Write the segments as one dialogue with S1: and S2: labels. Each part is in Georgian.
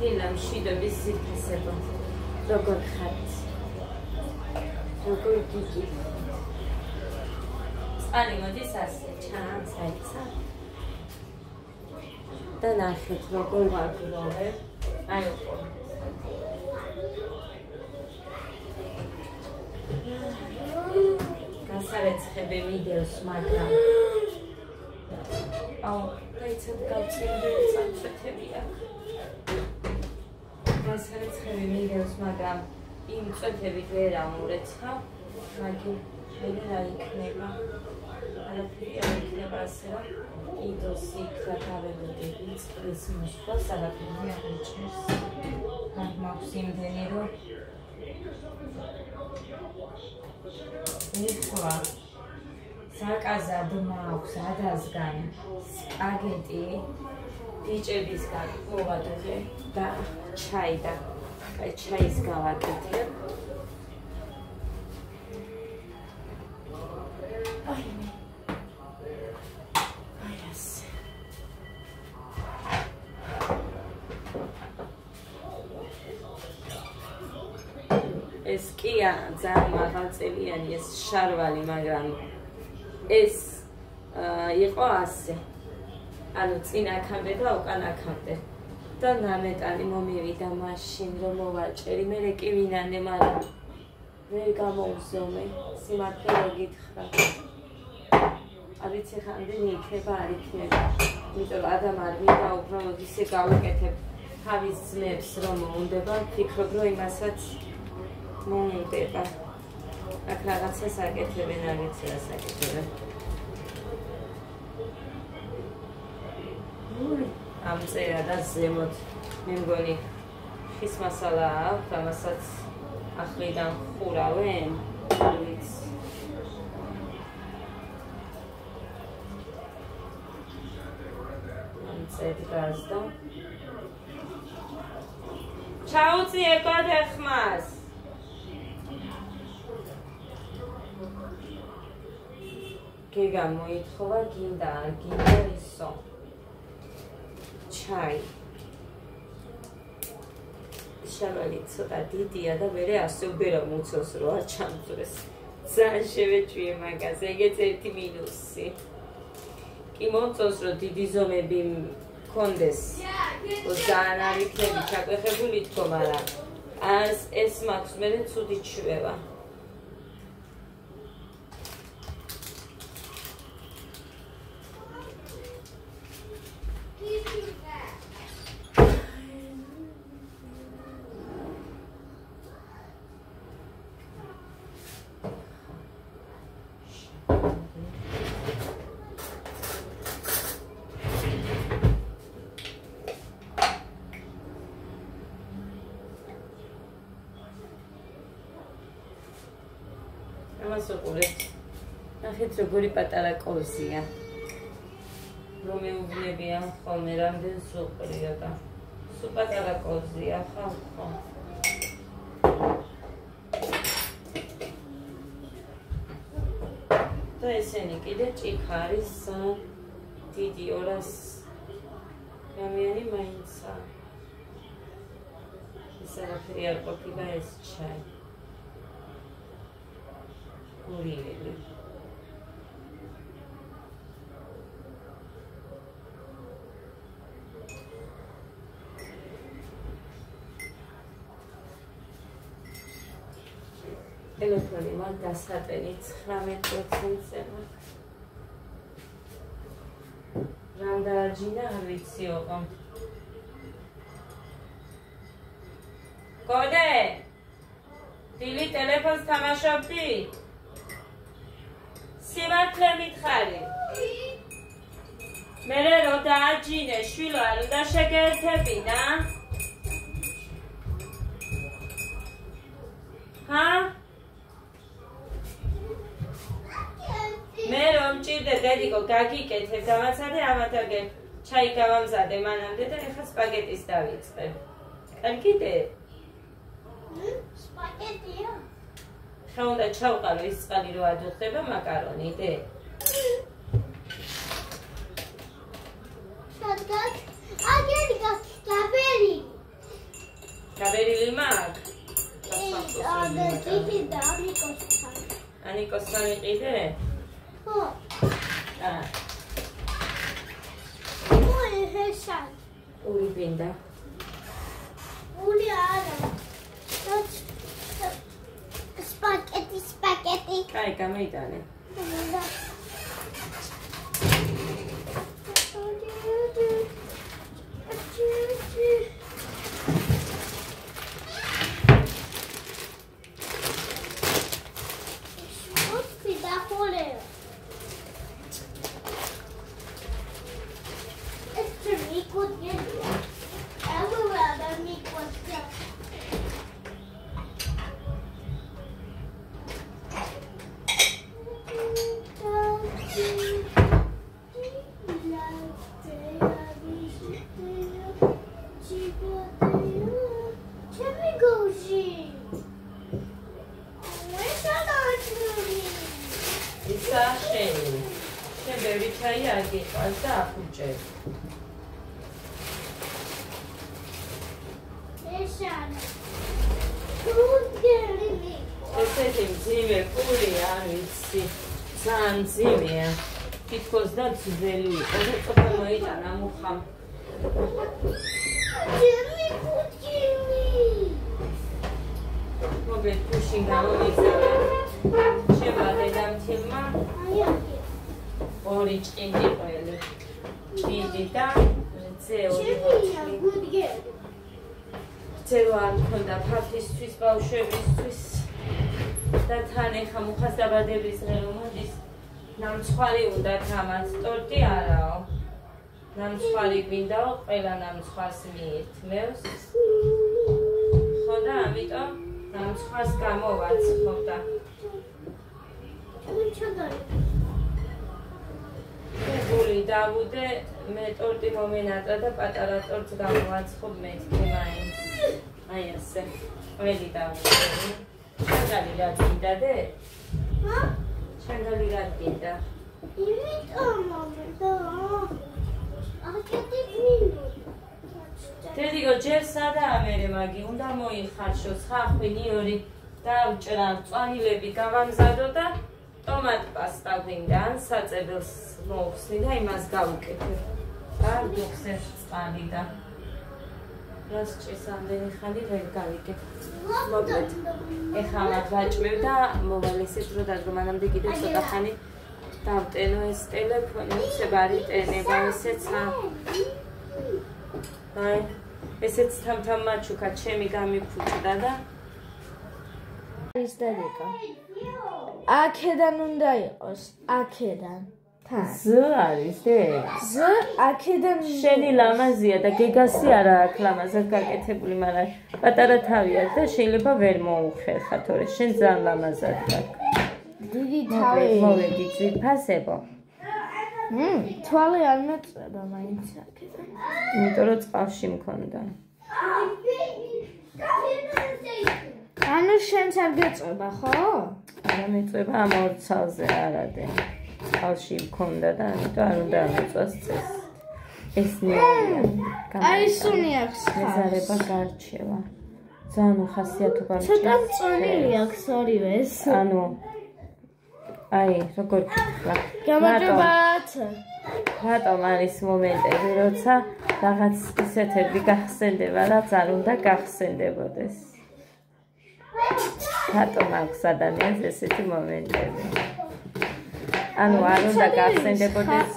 S1: დილა მშვიდობის ზიფესებო. როგორ ხართ? როგორ გიგი? წყალი მოდის ასე, ჩანს, აიცა. და ნახეთ, როგორ ვაგროვე. აი ხო. გასარეცხები ვიდეოს, მაგრამ აუ, დაიცად გავწინდები წამწეთები აქ. გასარეცხები ვიდეოს, მაგრამ იმ წეთებით ვერ ამურეცხავ, მაგრამ რა იქნება? არაფერი არ იქნება ასე, რომ კიდოს იქ გადავებოდები წყლის მოსვლას, არაფერი არ იჭერს. აქ მაქვს იმდენი, რომ ეხლა საკაზად მაქვს ადასგან სპაგეტი ბიჭებისგან მოვადოზე და ჩაი და ჩაის გავაკეთებ. ეს კი ძალიან მაღალწელიანი ეს შარვალი, მაგრამ ეს იყო ასე. ანუ წინ აქამდე და უკან აქამდე. და ნამეტანი მომივიდა მაშინ რომ მოვაჭერი. მე კი ვინანე, მაგრამ ვერ გამოვზომე. სიმართლე რა გითხრა. არ ვიცი ხანდენი იქნება, არ იქნება. იმიტომ ადამ არ მინდა უბრალოდ ისე გავუკეთებ თავის ძმებს რომ მოუნდება, ფიქრობ რომ იმასაც მომუნდება. აქ რაღაცას აკეთებენ, არ ვიცი რას აკეთებენ. ამწერა და ზემოთ მე მგონი ხის მასალა აქვს, ამასაც ახლიდან ხურავენ. არ ვიცი. ამწერი გაზდა. ჩაუწიე კოდეხმას. გიგა მოითხოვა, გინდა არ გინდა ისო. ჩაი. შარვალი ცოტა დიდია და მერე ასე უბერა მუცოს რო არ ჩამწრეს. ძალიან შევეჭვიე მაგაზე, ეგეც ერთი მინუსი. კი მომწონს რომ დიდი ზომები მქონდეს. ძალიან არ იქნები ჩაკვეხებული თქო, მაგრამ ეს მაქვს მერე ცუდი ჩვევა. ნახეთ როგორი პატარა კოზია. რომ მეუბნებიან ხოლმე რამდენ სუპრია და სულ პატარა კოზია ხალხო. და ესენი კიდე ჭიქარის დიდი 200 გრამიანი მაინცა. ეს არაფერი არ ყოფილა ეს ჩაი. გურიელი. ტელეფონი მაგ დასატენი 19%-ზე. რამ დააჯინა არ ვიცი ოღო. კოდე დილი ტელეფონს თამაშობდი? სიმართლე მითხარი. მერე რო დააჯინე შვილო არ უნდა შეგერთებინა? ჰა? მე რომ მჭირდე დედიკო გაგიკეთებ დამაცადე ამათაგე ჩაი გავამზადე მანამდე და ეხლა სპაგეტის დავიწყე. კარგიდე? სპაგეტია? ხა უნდა ჩავყარო ის წყალი რო ადუხდება მაკარონი დე? შადგათ აგერი გასდაბერი გამიყიდე?
S2: ხო. ჰეშან.
S1: უი ბინდა.
S2: უი არა. სპაგეტი.
S1: კაი, გამოიტანე. ესეთი მძიმე პური არ ვიცი, ძალიან მძიმეა. თითქოს და ძველი იყო და ყოფა მოიტანა მუხამ. მოგეთ გუშინ გამომიწევე. შევა დედამთილმა ორი ჭინდი ყველი. დიდი და ძეო. ძეო არ მქონდა ფაფისთვის, ბავშვებისთვის. და თან ეხა მუხას დაბადების დღე რომ მოდის, ნამცხვარი უნდა თამაც, ტორტი არაო. ნამცხვარი გვინდაო, ყველა ნამცხვარს მიირთმევს. ხო და ამიტომ ნამცხვარს გამოვაცხობ და. გული დავუდე, მე ტორტი მომენატრა და პატარა ტორტს გამოვაცხობ მეთქი მაინც. აი ასე, ყველი დავუდე. შენგალი რა გინდა დე? შენგალი რა გინდა? დედიგო ჯერ სადაა მერე მაგი, უნდა მოიხარშო, ხახვი, ნიორი, დავჭრა, მწვანილები გავამზადო და ტომატ პასტა გვინდა, ან საწებელს მოვხსნი და იმას გავუკეთებ. არ გიხსენს წყალი და რას ჭირს ამდენი ხანი ვერ გავიგებ. მოკლედ, ეხლა მათ ვაჭმევ და მოვალ ესეთ დრო დადგო, მანამდე კიდე ცოტა ხანი დავტენო ეს ტელეფონი, უცებ არ იტენება ესეცა. აი, ესეც თამთამ მაჩუკა, ჩემი გამიფუჭდა და
S3: ის დადიკა. აქედან უნდა იყოს, აქედან.
S1: ზ არის დე?
S3: ზ აქედან
S1: შენი ლამაზია და გეგასი არა აქვს ლამაზად გაკეთებული, მაგრამ პატარა თავი აქვს და შეიძლება ვერ მოუხერხა, თორე შენ ძალიან ლამაზად გაქვს.
S3: დიდი თავი.
S1: მოვედი ძვირფასებო.
S3: თვალე არ მეწება მაინც აქედან.
S1: იმიტომ რომ წყალში მქონდა.
S3: ანუ შენც არ გეწება, ხო?
S1: არა მეწება ამ ორ ცალზე არადე. წყალში მქონდა და ამიტომ არ უნდა ამოწვას წეს. ეს ნეორია.
S3: აი სუნი აქვს.
S1: მეზარება გარჩევა. ძალიან უხასიათო
S3: ცოტა მწონილი აქვს ორივეს.
S1: ანუ აი, როგორ ვთქვა?
S3: გამარჯობათ.
S1: რატომ არის მომენტები, როცა რაღაც ისეთები გახსენდება, რაც არ უნდა გახსენდებოდეს? რატომ აქვს ადამიანს ესეთი მომენტები? ანუ არ უნდა გახსენდებოდეს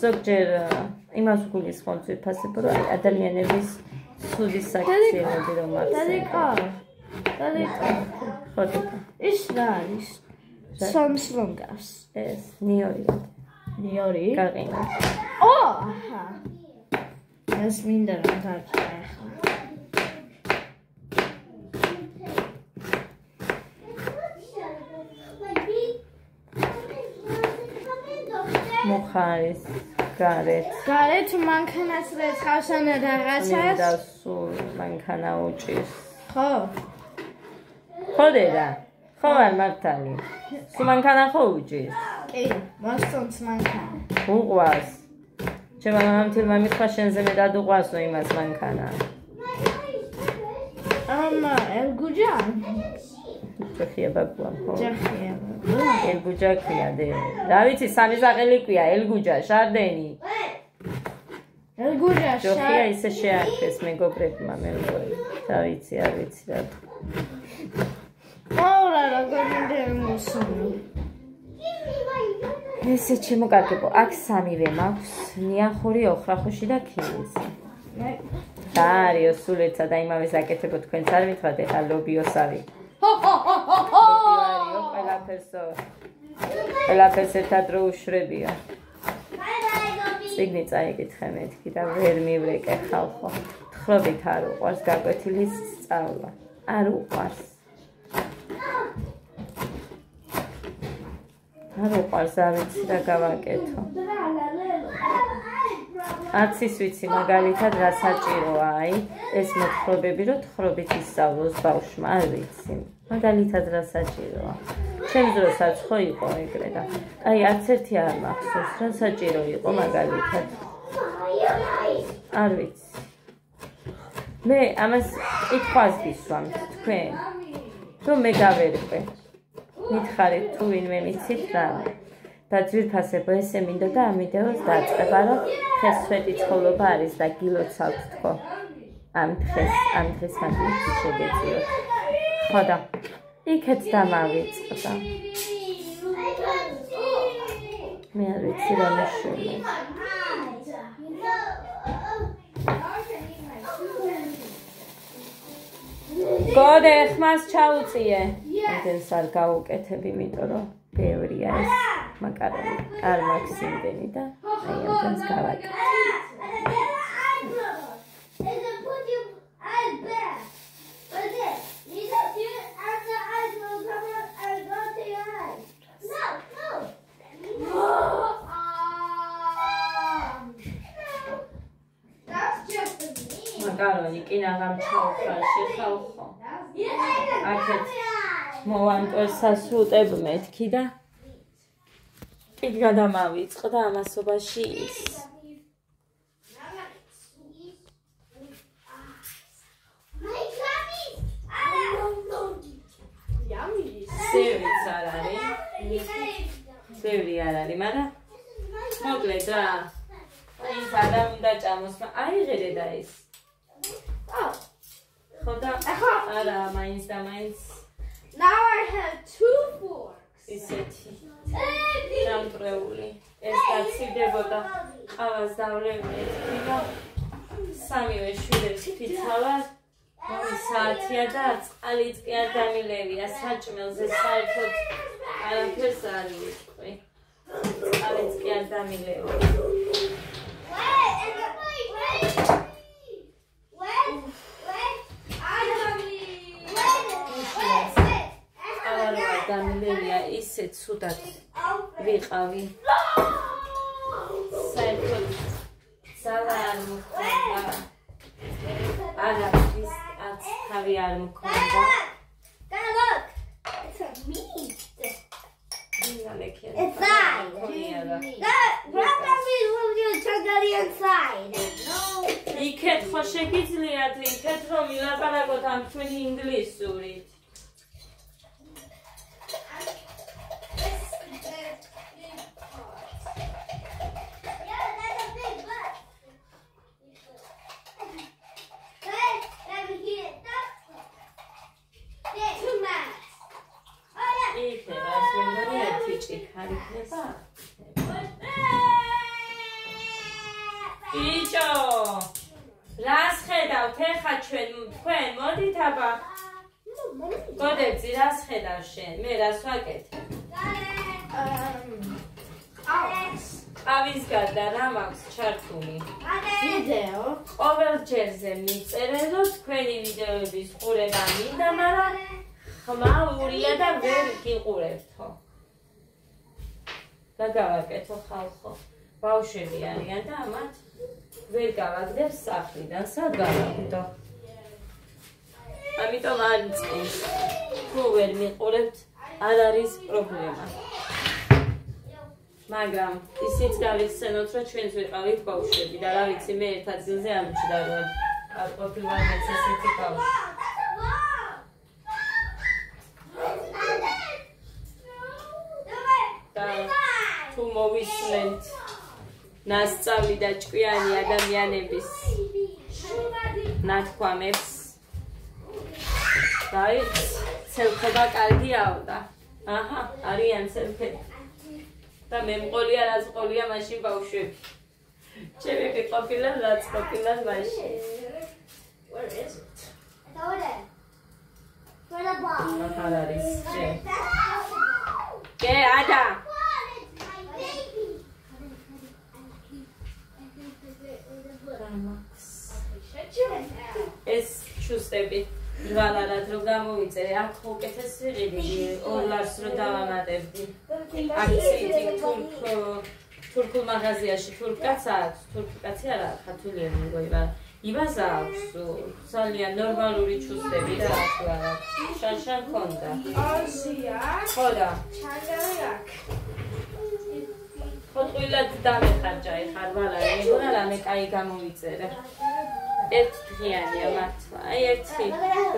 S1: ზოგჯერ იმას გულისხმობ ძვირფასებო, რომ ადამიანების ცუდი საქციელები რომ
S3: დადიკა.
S1: ხოდიკა.
S3: ის რა არის? სომს რომ გავს.
S1: ეს ნიორია.
S3: ნიორი?
S1: გაყინა.
S3: ო, აჰა. ეს მინდა რომ დაგჭირა ახლა.
S1: მუხარის გარეთ.
S3: გარეთ მანქანას რეცხავსან რაღაცას.
S1: და სულ მანქანა უჭირს.
S3: ხო?
S1: ხო დედა. ხო არ მართალი. სულ მანქანა ხო უჭირს?
S3: კი, მოსწონს მანქანა.
S1: უყვას. ჩემმა მამამთილმა მითხრა შენზე მე დადუყვასო იმას მანქანა.
S3: Elgucan.
S1: ჯოხია ბაბუა ხო?
S3: ჯახია.
S1: ელგუჯა ქვია დე. რა ვიცი, სამი სახელი ქვია, ელგუჯა, შარდენი.
S3: ელგუჯა
S1: ჯოხია ისე შეაქეს მეგობრებმა მე მგონი. რა ვიცი, არ ვიცი რა.
S3: ოღონდ როგორ მოსული.
S1: ესე შემოკარგებო, აქ სამივე მაქვს, ნიახური, ოხრახუში და ქილისი. და არიო სულეცა და იმავე საკეთებო თქვენც არ მითხრათ ეხა ლობიოსავი. ლობიო არიო, ყველაფერს ერთად რო უშრებიო. წიგნი წაიკითხე მეთქი და ვერ მივრეკე ხალხო. თხრობით არ უყვარს გაკვეთილი სწავლა. არ უყვარს. არ უყვარს, არ ვიცი რა გავაკეთო. არც ის ვიცი მაგალითად რა საჭიროა, აი, ეს მოთხრობები რო თხრობით ისწავლოს ბავშვმა, არ ვიცი. მაგალითად რა საჭიროა. ჩემს დროსაც ხო იყო ეგრე და აი არც ერთი არ მახსოვს, რა საჭირო იყო მაგალითად. არ ვიცი. მე ამას კითხვას გისვამთ თქვენ, რომ მე გავერკვე. მითხარით თუ ვინმე მიცით რამე. და ძვირფასებო ესე მინდო და ამ ვიდეოს დაწყება, რომ დღეს სვეტი ცხოვრება არის და გილოცავთ თქო. ამ დღეს მაგით შეგეწიოთ. ხო და იქეთ დამავიწყდა. მე არ ვიცი რა მეშველა. გოდე ხმას ჩაუწიე. იმდენს არ გავუკეთებ, იმიტომ რომ ბევრია ეს მაკარონი. არ მაქვს იმდენი და აი ამას გავაკეთე. მაკარონი კი ნაღამ ჩაუხრაში ხალხო. აქეთ მოვანტოს სასუუტებ მეთქი და იქ გადამავიწყდა ამასობაში ის. სევრიც არ არის. სევრი არ არის, მაგრამ მოკლედ რა. ის ადამ უნდა ჭამოს, აიღერე და ის. ხო და არა, მაინც და მაინც.
S2: Now I have 2 forks.
S1: ისეთი დამტრეული. ეს დაცივდებოდა ყავას დავლევით და სამივე შვილებს ფიცავად. საათია და წყალიც კი არ დამილევია საჭმელზე საერთოდ არაფერს არ ვიტყვი. წყალიც კი არ დამილევა. დამილევია ისე ცუდად ვიყავი. საერთოდ ძალა არ მქონდა. არაფრის არც თავი არ მქონდა.
S2: Look, it's a meat.
S1: It's
S2: inside. Probably will you check the inside.
S1: იქეთ ხო შეგიძლიათ იქეთ რომ ილაპარაკოთ ამ თქვენი ინგლისურით. Bicho, რას ხედავთ ეხა თქვენ მოდით აბა გოდეცი რას ხედავ შენ მე რას ვაკეთებ ყავის გარდა რა მაქვს ჩართული
S3: ვიდეო
S1: ყოველ ჯერზე მიწერე რომ თქვენი ვიდეოების ყურება მინდა მაგრამ ხმა ურია და ვერ გიყურებთო და გავაკეთო ხალხო ბავშვები არიან და ამათ ვერ გავაგდებ სახლიდან სად გავაგდო ამიტომ არ წინს თუ ვერ მიყურებთ არ არის პრობლემა მაგრამ ისიც გავიხსენოთ რომ ჩვენც ვიყავით ბავშვები და რა ვიცი მე ერთ ადგილზე არ მჭდა რომ არ ყოფილა მეც ესეთი ბავშვი თუ მოვისმენთ ნასწავლი და ჭკვიანი ადამიანების ნათქვამებს. დაიც, ცელქება კარგიაო და აჰა, არიან ცელქები. და მე მყოლია რაც ყოლია მაშინ ბავშვები. ჩემი ყოფილა რაც ყოფილა მაშინ.
S2: Where is it? It's over there. For the ball.
S1: ახალ არის. კე, ადა. ეს ჩუსტები ვალარად რო გამოვიწერე, აქ უკეთეს ვიყიდი, $2 რო დავამატებდი. აქცია თურქულ მაღაზიაში თურქკაც აქვს, თურქი კაცი არა, ქართულია მეგოი, მაგრამ იბაზა აქვს, ძალიან ნორმალური ჩუსტები და აქ არა. შანშან ქონდა.
S2: Ozia.
S1: ხო და
S2: Changariak.
S1: ხოტყვილად დამეხარჯა ეხარ ვალარი, მეგონა რამე კაი გამოვიწერე. ერთდღიანია მართლა. აი ერთი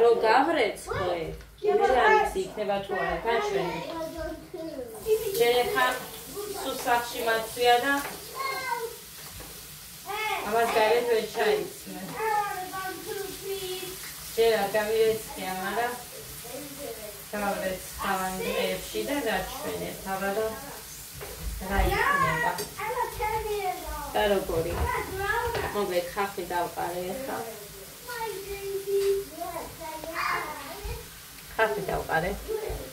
S1: რო გავრეცხლე, მე არის იქნება თუ არა, გაჩვენე. შენახა სუსახში მაცვია და ამას გარეთ ვერ ჩაიცმე. შენ გამირეცხია, მაგრამ გავრეცხავ დღეებში და გაჩვენე თავა და რა იქნება. და როგორი? მოგეთ ხახი დავყარე ახლა. ხახი დავყარე.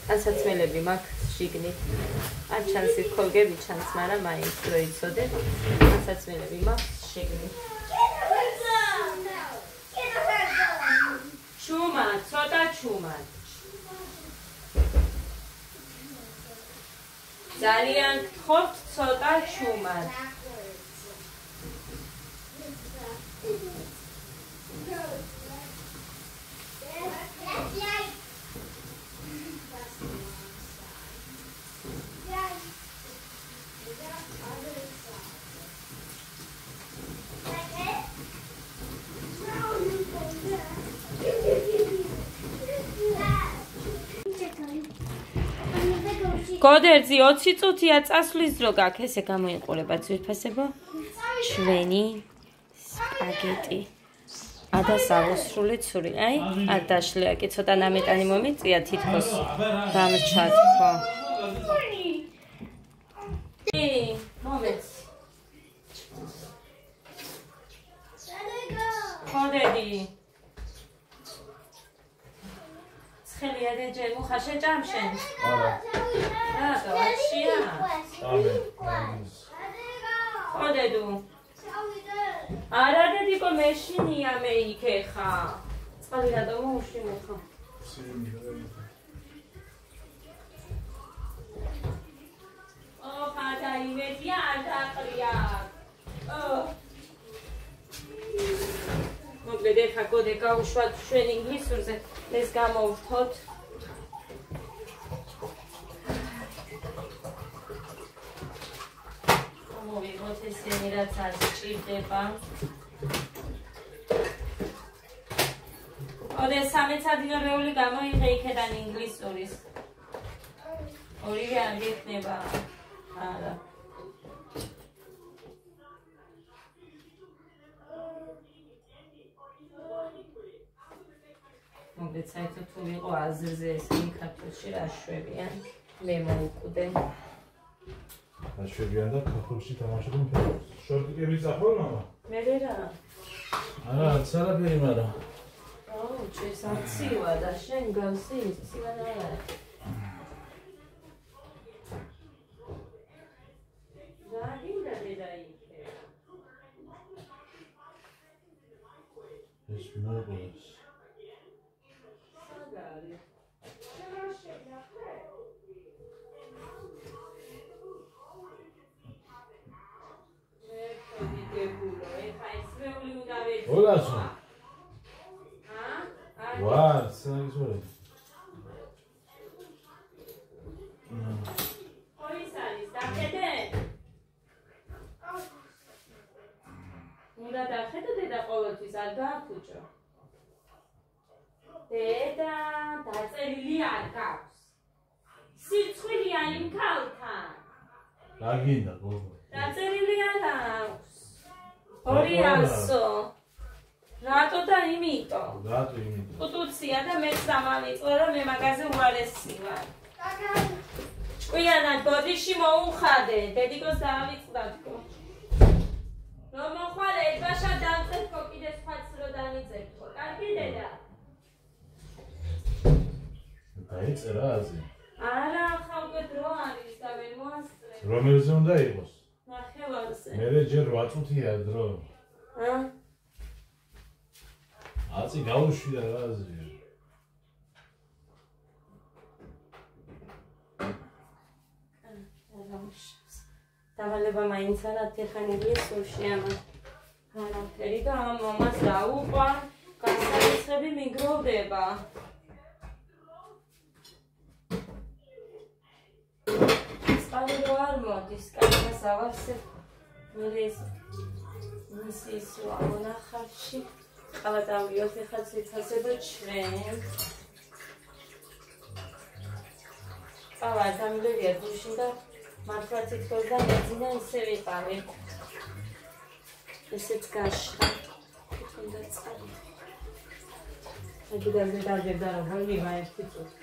S1: განსაცმელები მაქვს შიგნით. არ ჩანს იქ ქოლგები ჩანს, მაგრამ მაინც რო იცოდე. განსაცმელები მაქვს შიგნით. ჩუმა, ცოტა ჩუმა. ძალიან გთხოვთ ცოტა ჩუმა. გოდერძი 20 წუთია წასვლის დრო გაქვს, ესე გამოიყურება ძვირფასებო. ჩვენი სპაგეტი. ადასავოსრული ცური. აი, არ დაშლია კი ცოტა ნამეტანი მომიწია თითქოს დამრჩათ ხო. მომეც. გოდედი. ცხელია დეჯე მუხაშე ჭამშენ. არა, გავაშია. გოდედუ. არა დედიკო მეშინია მე იქე ხა. წყალი რატომ მოუშინე ხა? ხადა იმედია არ დაყრია. მოკლედ ეხა გოდე გავუშვათ ჩვენ ინგლისურზე, ეს გამოვთოთ. მოვიღოთ ესენი რაც არ სჭირდება. ოდე სამეცადინორეული გამოიღე იქედან ინგლისურის. ორივე არ გექნება. არა. მოგეთ საერთოდ თუ ვიყო აზრზე ესენი ქართულში რა შვებიან, მე მოვკვდე.
S4: აშვებიან და ქართულში თამაშობენ ფეხბურთს. შორტიკები წახვალ მამა?
S1: მე ვერა.
S4: არა, არცარაფერი მაგრამ.
S1: აუ, ეს არცივა და შენ გავსი, ცივა და არა. ზაგინდა დედა იქე.
S4: ეს მოგეს.
S1: საგარი.
S4: ოლასო. ვარ, საერთოდ.
S1: ოის არის დახედე? უნდა დახედო დედა ყოველთვის არ გააფუჭო. დედა დაწერილი არ გაქვს. სირცხვილია იმ ქალთან.
S4: რა გინდა გოგო?
S1: დაწერილი არ აქვს. 200. რატო და იმიტომ?
S4: რატო იმიტომ?
S1: ხუთუცია და მე სამალიწო და მე მაგაზე უარესი ვარ. ჭკვიანად ბოდიში მოუხადე, დედიკოს დაავიწყდათო. რომ მოხვალე ეთბაშა დამწეთქო კიდე სხვაც რო დამიწერთო. კარგი დედა?
S4: დაიწერა აზე.
S1: არა, ხალხი დრო არის და ვერ მოასწრე.
S4: რომელზე უნდა იყოს?
S1: ნახევარზე.
S4: მე ჯერ 8 წუთია დრო. აცი გაუშვია რა აზრია.
S1: დავალება მაინც არა თეხანებია სულში ამა. არაფერი და ამ მამას დაუყვარ, განსაკუთრები მიგროვდება. წყალი რო არ მოდის, კაცას ავარსებ. მე ეს მისის ვამონახარში. ყავა დავიოთ ეხლა ცეცაზე და ჩვენ. ყავა დამლევია დუში და მართლა თითქოს და მეძინა ისე ვიყავი. ესეც გაშხა. თვითონ და წყალი. აგიდან დაგებდა რომ ვიმა ერთი წუთი.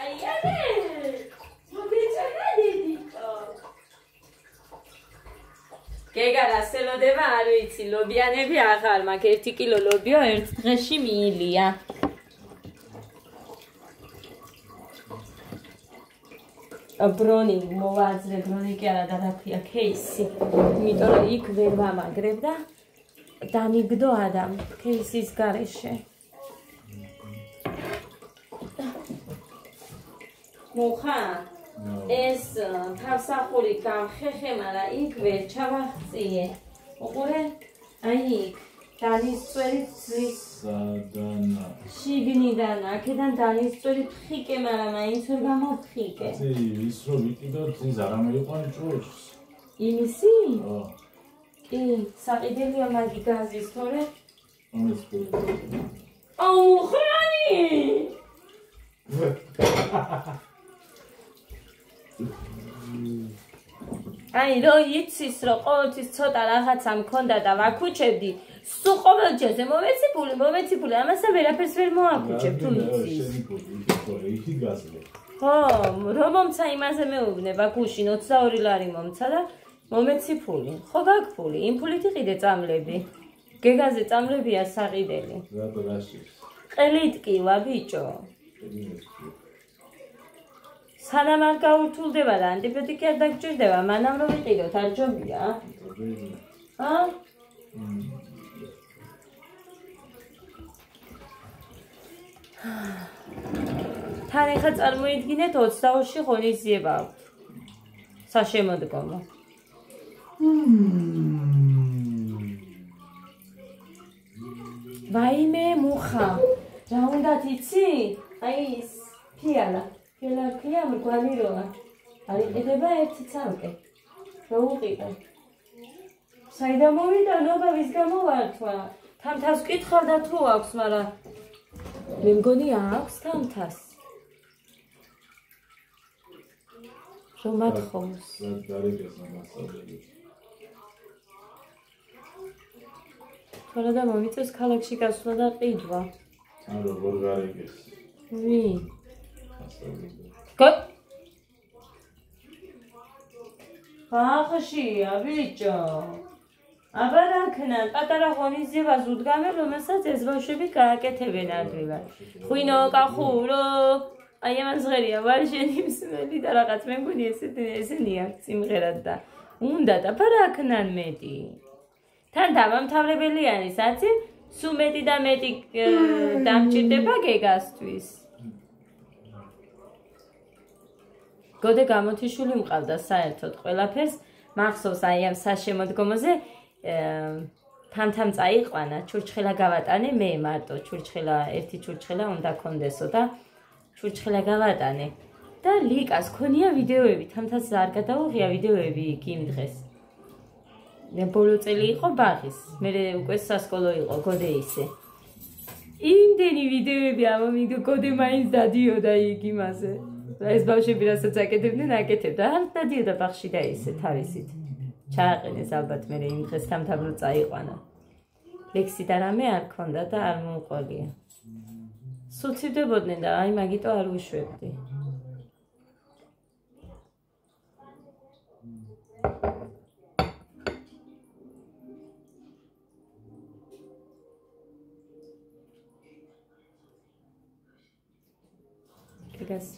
S1: აი არე! მოგეწონა დედიკო. გეგა რა სელოდება არ ვიცი, ლობიანები აღარ მაქვს 1 კილო ლობიო ერთ დღეში მიილია. ბრონი მოვაძრე, ბრონი კი არა და რა ქვია, кейსი. იმიტომ რომ იქ ვერ ვამაგრებ და დამიგდო ადამ кейსის გარეშე. მოხა ეს თავსახური გამხეხემარა იქ ვერ ჩავახციე. უყურე? აი იქ დანისწვერი ძლის
S4: სადანა.
S1: შიგნიდან აქედან დანისწვერი ფხიკე, მაგრამ მაინც ვერ გამოფხიკე.
S4: აცი ის რო ვიყიდო ძის არ ამეიყვანი ჭურს.
S1: იმისი?
S4: ხო.
S1: კი, საყიდელია მაგი გაზის თორე.
S4: ამის გულ.
S1: აუ, ხრანი! აი, რო იცის, რომ ყოველთვის ცოტა რაღაცა მქონდა და ვაქუჩებდი, სულ ყოველ ჯერზე მომეციფული, ამასა ვერაფერს ვერ მოაქუჩებ, თუ იცის.
S4: იქით გასვლე.
S1: ხო, რომ მომცა იმაზე მეუბნება, გუშინ 22 ლარი მომცა და მომეციფული. ხო, გაგფული, იმ ფულით იყიდე წამლები. გეგაზე წამლებია საყიდელი.
S4: რატო გაშის?
S1: ყელით კივა, ბიჭო. სანამ არ გაურთულდება და ანტიბიოტიკი არ დაგჭირდება, მანამ რომ ვიყიდოთ, არ ჯობია? ა? თან ეხლა წარმოიდგინეთ 22-ში ღონისძიება აქვთ. საშემოდგომო. ვაიმე მუხა. რა უნდათ იცი? აი ის ფიალა. ფიალა მრგვალი როა. არ იყიდება ერთი ცალკე. რო უყიდე. საიდან მოვიდა ნობა ვის გამოვართვა? თამთას ვკითხავდა თუ აქვს, მაგრამ მე მგონი აქვს თამთას. რომ მათხოვს.
S4: გარეგეს მასწავლებელი.
S1: თორე და მომიწევს ქალაქში გასვლა და ყიდვა.
S4: ან როგორ გარეგეს?
S1: ვინ?
S4: მასწავლებელი.
S1: ხახშია ბიჭო. აბა რა ქნან, პატარა ღონისძიებას უდგამენ, რომელსაც ეს ბავშვები გააკეთებენ ადვილად. ხვინო კახურო, აი ამას ღერია ვარშენი მსმელი და რაღაც მე მგონი ესენი აქვს სიმღერად და უნდა და რა ქნან მეტი. თან დამამთავრებელი არის, აცი, სულ მეტი და მეტი დამჭირდება გეგასთვის. გოდე გამოთიშული მყავდა საერთოდ ყველაფერს, მახსოვს აი ამ საშემოდგომოზე თამთამ წაიყვანა, ჩურჩხელა გავატანე მე მარტო, ერთი ჩურჩხელა უნდა კონდესო და ჩურჩხელა გავატანე. და ლიკას ქონია ვიდეოები, თამთას არ გადაუღია ვიდეოები იქ იმ დღეს. ბოლო წელი იყო ბაღის, მე უკვე სასკოლო იყო, გოდე ისე. იმდენი ვიდეოები ამომიგდო, გოდე მაინც დადიოდა იქ იმაზე. ეს ბავშვები რასაც აკეთებდნენ, აკეთებდა. არ დადიოდა ბაღში და ისე თავისით. ჩააყენეს ალბათ მე იმ დღეს სამთავრო წაიყვანა. ლექსი და რამე არ ქონდა და არ მომყოლია. სუცივდებოდნენ და აი მაგიტო არ უშვებდი. გეგას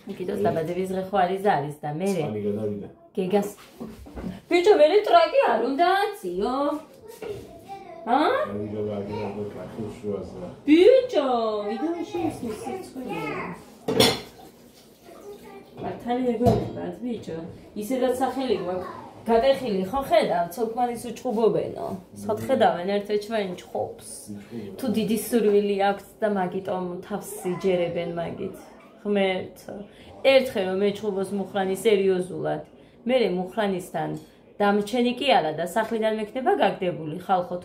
S1: მოკიდოს დაბადების დღე ხო არის ზარის და მე გეგას ბიჭო მე ტრაკი არ უნდა აციო ბიჭო ვიდეოში ისმის სიცხვილია მართალი ეგოებად ბიჭო ისედაც სახელი გვაქვს გადახილი ხო ხედავ ცოლქმარის უჩხუბობენო სათხედავენ ერთ-ერთჩვენ ჩხობს თუ დიდი სურვილი აქვს და მაგიტომ თავს იჯერებენ მაგით ღმერთო ერთხელ რომ მეჩხუბოს მუხრანი სერიოზულად მე მუხრანისთან დამრჩენი კი არა და სახლიდან მექნება გაგდებული ხალხოთ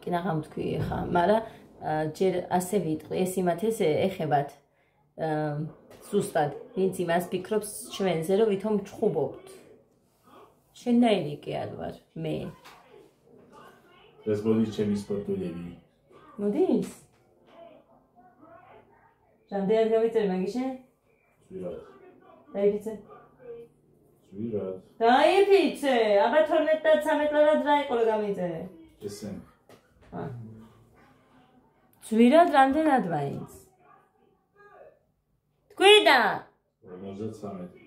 S1: კი ნახამ თქვი ხა მაგრამ ჯერ ასე ვიტყვი ეს იმათ ეს ეხებათ სუსტად ვინც იმას ფიქრობს ჩვენზე რომ ვითომ ჩხუბობთ შენაირი კი არ ვარ მე
S4: ეს მოდის ჩემი სპორტულები
S1: მოდის რამდენი გამიწერ მაგიშე
S4: ზვირად
S1: დაიფიცე
S4: ზვირად
S1: დაიფიცე აბა 12 და 13 ლარად რა იყო რომ გამიწერე
S4: ესენ
S1: ზვირად რამდენად მაინც თქვიდა
S4: 53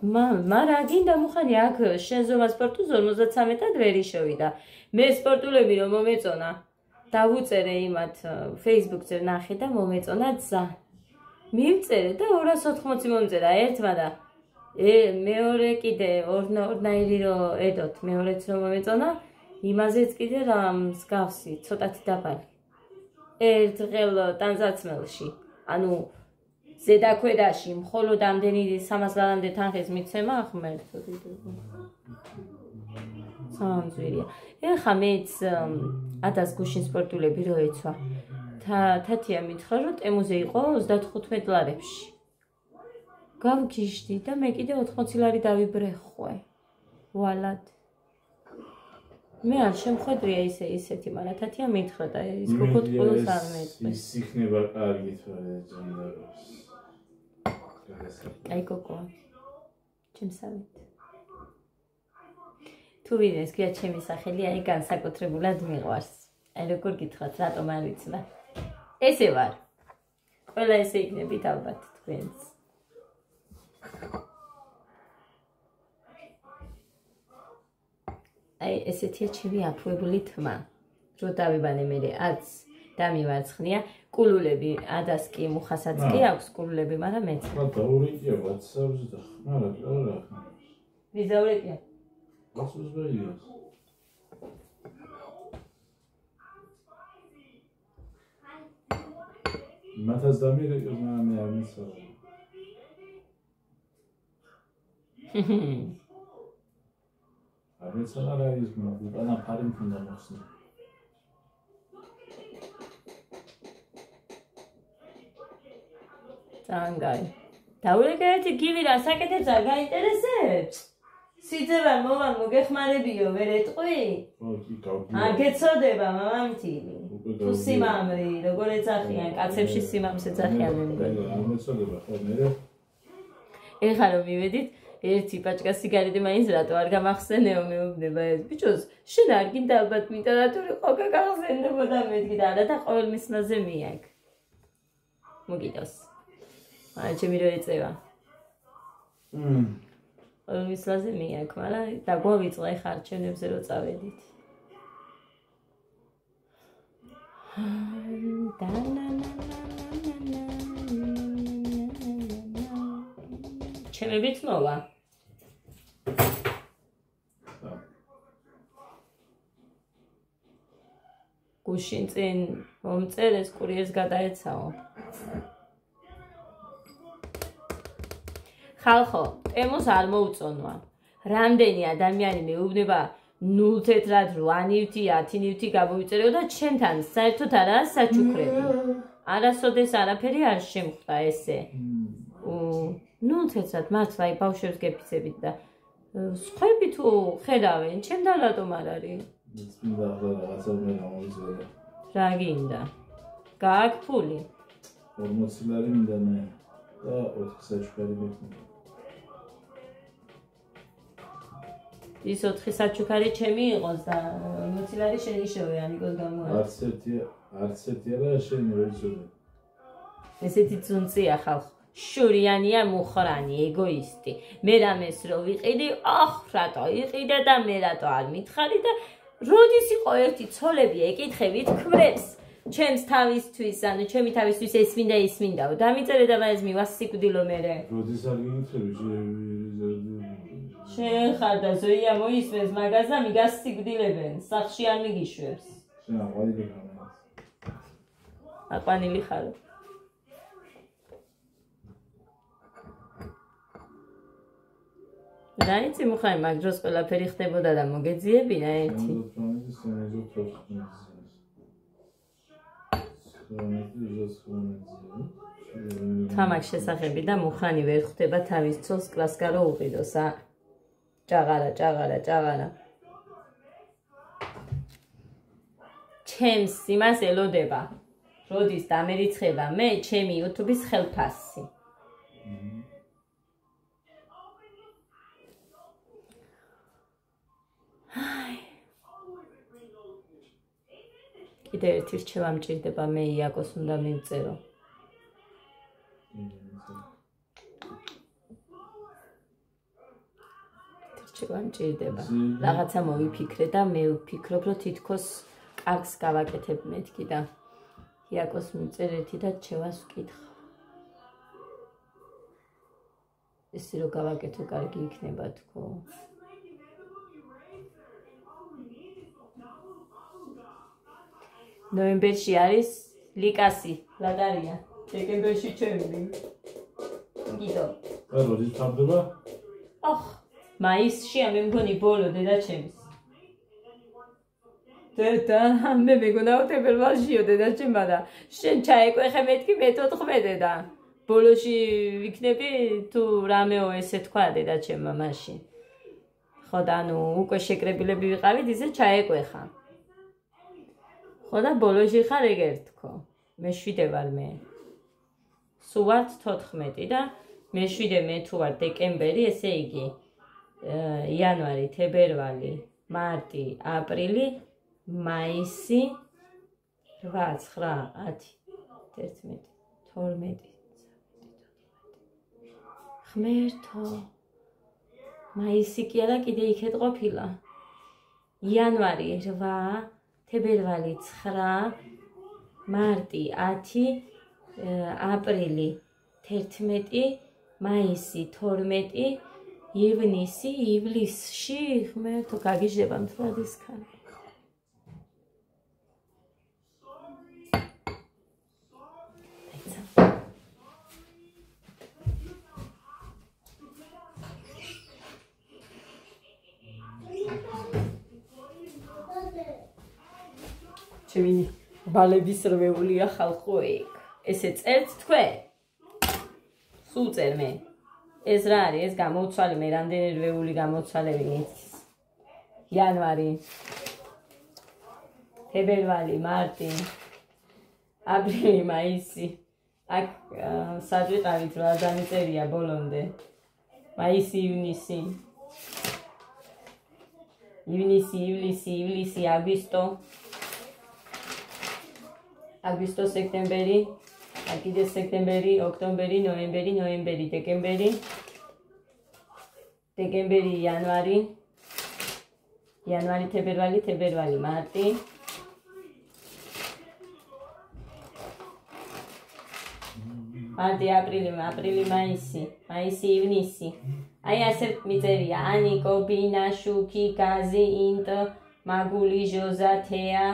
S1: მა რა გინდა მუხანი აქ შენზომა სპორტუს 53-ად ვერ შევიდა მე სპორტულები რომ მომეწონა დავუწერე იმათ Facebook-ზე ნახე და მომეწონა ძა მივწერე და 280 მომწერა ერთმა და მეორე კიდე ორნაირი რომ ედოთ მეორეც რომ მომეწონა იმაზეც კიდე რა მსგავსი ცოტათი დაბალი ერთ დღელ ტანზაცმელში ანუ ზედაქვედაში მხოლოდ ამდენი 300 ლარამდე თანხის მიცემა ღმერთო დიდება სამზვირია ეხა მეც ადას გუშინ სპორტულები რო ეცვა თათია მითხრა რომ ტემუზე იყო 35 ლარებში გავგიშდი და მე კიდე 80 ლარი დავიბრეხვე ვალად მე არ შემხედრია ისეთი მაგრამ თათია მითხრა და ის გოგოთ ყველას არ მეწყვეს
S4: ის იქნება კარგი თორე ჯანდაროს
S1: აი გოგო ჩემსავით თუ ვინეს გია ჩემი სახელი აი განსაკუთრებულად მიყვარს აი როგორ გითხრათ რატომ არ ვიცნა ესე ვარ ყველა ესე იქნებით ალბათ თქვენს აი ესეთია ჩემი აფუებული თმა რო დავიბანე მე აც დამივარცხნია კულულები ადას კი მუხასაც კი აქვს კულულები მაგრამ მეც
S4: რა დაურეკია WhatsApp-ზე და ხმარა რა
S1: ვიზაურეკია
S4: გასულს ვეიოს მათაც დამირეკე მაგრამ მე არ მისაუბრე არ მეცალა რა ის მოგვიტანა ფარი მქონდა მოხსნა
S1: Tangay. Დაურეკეთ გივი რა საკეთებს არ გაინტერესებს? სიძებარ მოვა მოგეხმარებიო ვერ ეტყვი? არ გეცოდება მამამთილი. თუ სიმამრი როგორ ეძახიან კაცებში სიმამს ეძახიან მე მგონი.
S4: არ მეცოდება ხო მე
S1: ეხლა რომ მივედით ერთი პაჭკა სიგარეტი მაინც რატო არ გამახსენეო მეუბნება ეს ბიჭოს შენ არ გინდა ალბათ ლიტერატური ხო გაგახსენებოდა მეთქი და არა და ყოველ მისნაზე მიაკ მოგიდოს აი ჩემი რო ეწევა ყოველ მისნაზე მიაკ მაგრამ დაგვავიწყე ხა არჩევნებზე რო წავედით ჩემებიც მოვა გუშინ წინ მომწერეს კურიერს გადაეცაო ხალხო ემოს არ მოუწონვა რამდენი ადამიანი მეუბნება 0 თეთრად 8 ნივთი 10 ნივთი გამოვიწერეო და ჩემთან საერთოდ არაა საჩუქრები არასოდეს არაფერი არ შემხვდა ესე. ნუ ცეცად მართლა აი ბავშვებს გეფიცებით და სხვები თუ ხედავენ, ჩემთან რატომ არ არის?
S4: მინდა რაღაცა მე გამოვიზრდა.
S1: რა გინდა? გააქვს ფული?
S4: 40 ლარი მინდა მე და 4 საჩუქარი მექნება.
S1: ის 4 საჩუქარი ჩემი იყოს და 40 ლარი შენი შევეანი გოს გამოვა.
S4: არც ერთი არა შენი ვერ იცოდე.
S1: ესეთი ძუნწია ხალხო. შურიანია მუხრანი, ეგოისტი. მე რამეს რო ვიყიდი, ახ, რატო იყიდე და მე რატო არ მითხარი და როდის იყო ერთი ცოლები ეკითხებით ქმრებს. ჩემს თავისთვის, ანუ ჩემი თავისთვის ეს მინდა, ის მინდაო. დამიწერე და მაინც მივა სიკვდილო მერე.
S4: როდის არ გიგიწევი?
S1: შენ ხარ და ზოია მოისმენს მაგას და მიგას სიკვდილებენ. სახში არ მიგიშვებს.
S4: შენ აყვანილი ხარ.
S1: აყვანილი ხარ. რაიცი მუხაი მაგ დროს ყველაფერი ხდებოდა და მოგეძიებინა ერთი. თამაკ შესახები და მუხანი ვერ ხვდება თავის ცოლს კლასკარო უყიდოს ა. ჭაღარა. ჩემს იმას ელოდება. როდის დამერიცხება მე ჩემი YouTube-ის ხელფასი. კიდე ერთი რჩევა მჭირდება მე იაკოს უნდა მივწერო. რჩევა მჭირდება. რაღაცა მოვიფიქრე და მე ვფიქრობ რომ თითქოს კარგს გავაკეთებ მეთქი და იაკოს მივწერ ერთი და რჩევას ვკითხავ. ესე რომ გავაკეთო კარგი იქნება თქო. ნოემბერში არის ლიკასი, ლადარია. დეკემბერში ჩემი. გიდო.
S4: და როდის თავდება?
S1: ოხ, მაისშია მე მგონი ბოლო დედაჩემის. დედა, მე მეგონა თებერვალშიო დედაჩემა და შენ ჩაეკვეხე მეთქი მე 14 და ბოლოში ვიქნები თუ რამეო ესე თქვა დედაჩემა მაშინ. ხო და ანუ უკვე შეკრებილები ვიყავით ისე ჩაეკვეხა. ხო და ბოლოში ხარ ეგერ თქო. მე-7 ვარ მე. სულ ვართ 14 და მე-7 მე თუ ვარ დეკემბერი, ესე იგი იანვარი, თებერვალი, მარტი, აპრილი, მაისი, 8, 9, 10, 11, 12, ღმერთო. მაისი კი არა კიდე იქეთ ყოფილა. იანვარი 8, თებერვალი 9, მარტი 10, აპრილი 11, მაისი 12, ივლისში ღმერთო გაგიჟდება მთლადის ქარი. ჩემი ბალების რვეულია ხალხო ეგ. ესე წერთ თქვენ? სულ წერ მე. ეს რა არის? ეს გამოცვალე მე რამდენი რვეული გამოცვალები იცის. იანვარი, თებერვალი, მარტი, აპრილი, მაისი. აქ საჭიროებით რა დამიწერია ბოლომდე. მაისი, ივნისი. ივლისი, აგვისტო. აგვისტო, სექტემბერი, კიდე სექტემბერი, ოქტომბერი, ნოემბერი, დეკემბერი, იანვარი, თებერვალი, მარტი, აპრილი, მაისი, ივნისი. აი ასე მიწერია: ანიკო, ბინა, შუქი, გაზი, ინტ, მაგული, ჟოზა, თეა,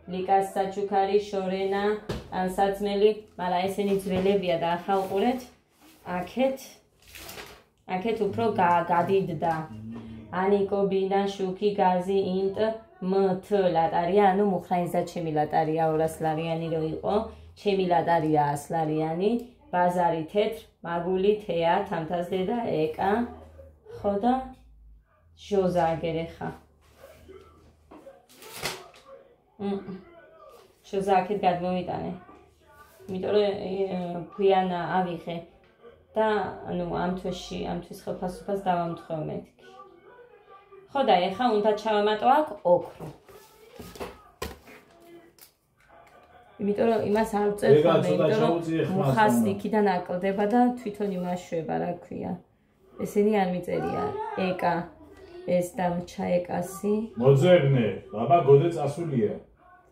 S1: ლიკას, საჩუქარი, შორენა, საწმელი, მაგრამ ესენი ძველებია და ახალ ყურეთ. აქეთ უფრო გადიდდა. ანიკო, ბინა, შუქი, გაზი, ინტ, მთ, ლატარია, ანუ მუხრაინს და ჩემი ლატარია 200 ლარიანი რო იყო. ჩემი ლადარია ასლარიანი, ბაზარი თეთრ, მაგული თეა, თამთასდედა ეკა, ხო და ჟოზა აგერეხა. ჟოზა აქეთ გადმოვიტანე. იმიტომ რომ გვიან ავიღე და ანუ ამ თვის ხელფასობას დავამთხევ მეთქი. ხო და ეხა უნდა ჩავამატო აქ ოქრო. იმიტომ რომ იმას არ ვწერ ხოლმე, იმიტომ რომ მუხასი იქიდან აკლდება და თვითონ იმაშვება, რა ქვია. ესენი არ მიწერია. ეკა, ეს დამჩა ეკასი.
S4: მოძებნე, ბაბა გოდე წასულია.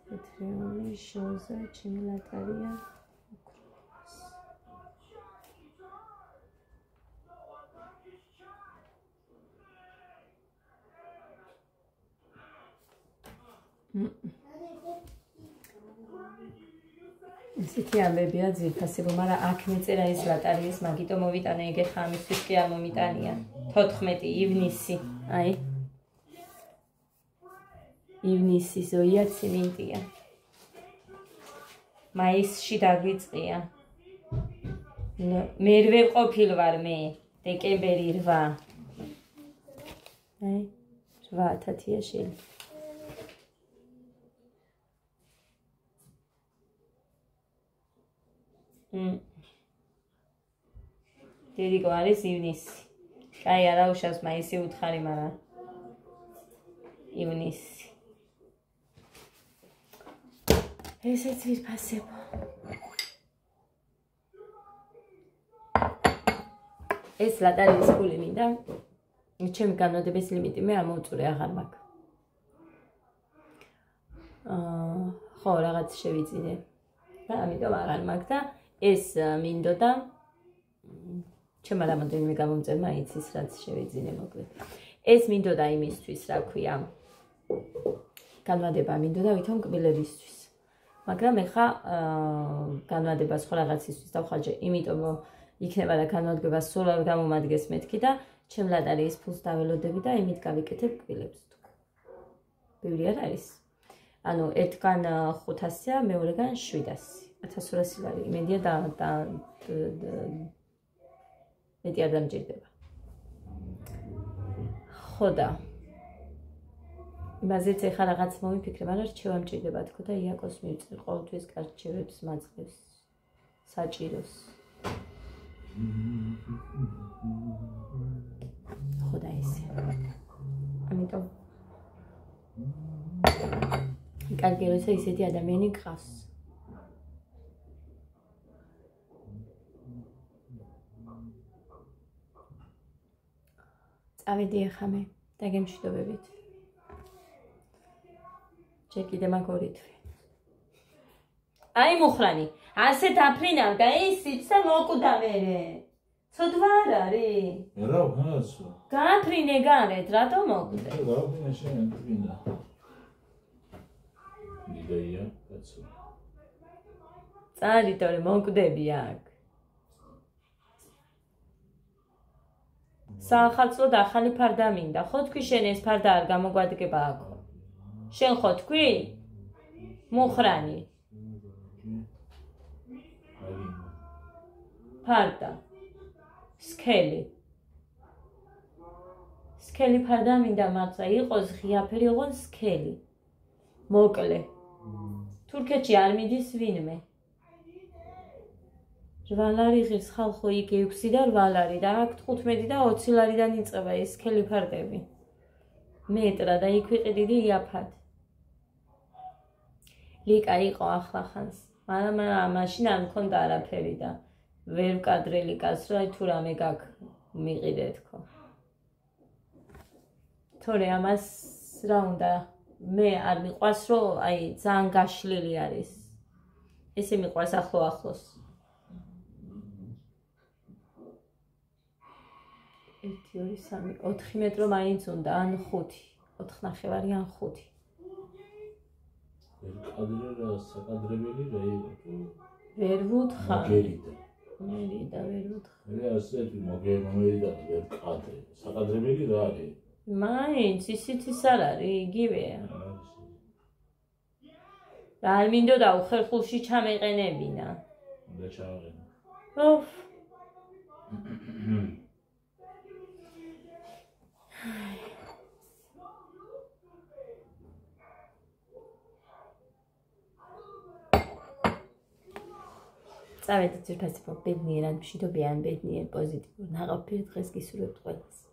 S1: თეთრეული ჟოზა, ჩემი ლატარია. ისეთი ამბებია ძირფასებო, მაგრამ აქ მეწერა ეს ლატარიის მაგიტო მოვიტანე, ეგერხა ამისთვის კი არ მომიტანია. 14 ივნისი, აი. ივნისი ზოია ციმენტია. მაისში დაგვიწყია. მერვე ყოფილ ვარ მე, დეკემბერი 8. აი, 8-ია შეიძლება. დედიკო არის ივნისი. კაი არა უშავს მაისი უთხარი, მაგრამ ივნისი. ესეც ვირფასებო. ეს ლატარიის ფული მინდა. ჩემი განმავლობის ლიმიტი მე არ მოვწურე, აღარ მაქვს. ხო, რაღაც შევიწინე. და ამიტომ აღარ მაქვს და ეს მინდოდა ჩემმა რამოდენიმე გამომწერმა იცის რაც შევიძინე მოკლედ. ეს მინდოდა იმისთვის, რა ქვია, განმადება მინდოდა ვითომ კბილებისთვის. მაგრამ ეხა განმადება სხვა რაღაცისთვის დავხარჯე, იმიტომ რომ იქნება და განმადგება სულ არ გამომადგეს მეთქი და ჩემ ლატარიის ფულს დაველოდები და იმით გავიკეთებ კბილებს თუ. ბევრი არ არის. ანუ ერთგან 500-ია, მეორეგან 700. 1200 ლარი. იმედია და მეტი არ დამჭირდება. ხო და იმაზეც ეხა რაღაც მომიფიქრე, მაგრამ რჩევა მჭირდება თქო და იაკოს მივწერ ყოველთვის კარჩევებს მაწყებს საჭიროს. ხო და ესე. ამიტომ კარგი როცა ისეთი ადამიანი გყავს. წავედი ახლა მე და გემშვიდობებით. ჯერ კიდე მაგ ორი თვე. აი მუხრანი, ასე დაფრინავ და ისიც და მოკვდა მერე. ცოდვა არ არის?
S4: რა ვქნაცო?
S1: გააფრინე გარეთ, რატომ მოკვდე?
S4: გააფრინე შენ, წინა. მიდეია, კაცო.
S1: წარი თორე მოკვდები აქ. საახალწლო და ახალი ფარდა მინდა. ხო თქვი შენ ეს ფარდა არ გამოგვადგება აქო. შენ ხო თქვი? მუხრანი. ფარდა. სქელი. სქელი ფარდა მინდა, მართლა იყოს ღიაფერი, ოღონ სქელი. მოკლე. თურქეთში არ მიდის ვინმე. 8 ლარი ღირს ხალხო იქ 6 და 8 ლარი და აქ 15 და 20 ლარიდან იწყება ეს სქელი ფარდები. მეტრა და იქ ვიყიდი იაფად. ლიკა იყო ახლახანს, მაგრამ მაშინ არ მქონდა არაფერი და ვერ ვკადრე ლიკას, რა თუ რამე გაქვს მიყიდე თქო. თორე ამას რა უნდა, მე არ მიყვარს რომ აი ძალიან გაშლილი არის. ესე მიყვარს ახლოს. 1 2 3 4 მეტრო მაინც უნდა, ან 5, 4 ნახევარი ან 5.
S4: კადრე რა საკადრებელი რა იყო?
S1: ვერ ვუთხარ.
S4: მოგერიდა.
S1: მერიდა ვერ ვუთხარ.
S4: მე ასეთი მოგერიდა ვერ კადრე. საკადრებელი რა არის?
S1: მაინც ისიც ის არ არის, იგივეა. და არ მინდოდა უხერხულში ჩამეყენებინა.
S4: უნდა ჩავაყენო.
S1: ოჰ. წავედით ძირფასი ბედნიერად, მშვიდობიან, ბედნიერ, პოზიტიურ, ნაყოფიერ დღეს გისურვებთ ყველას.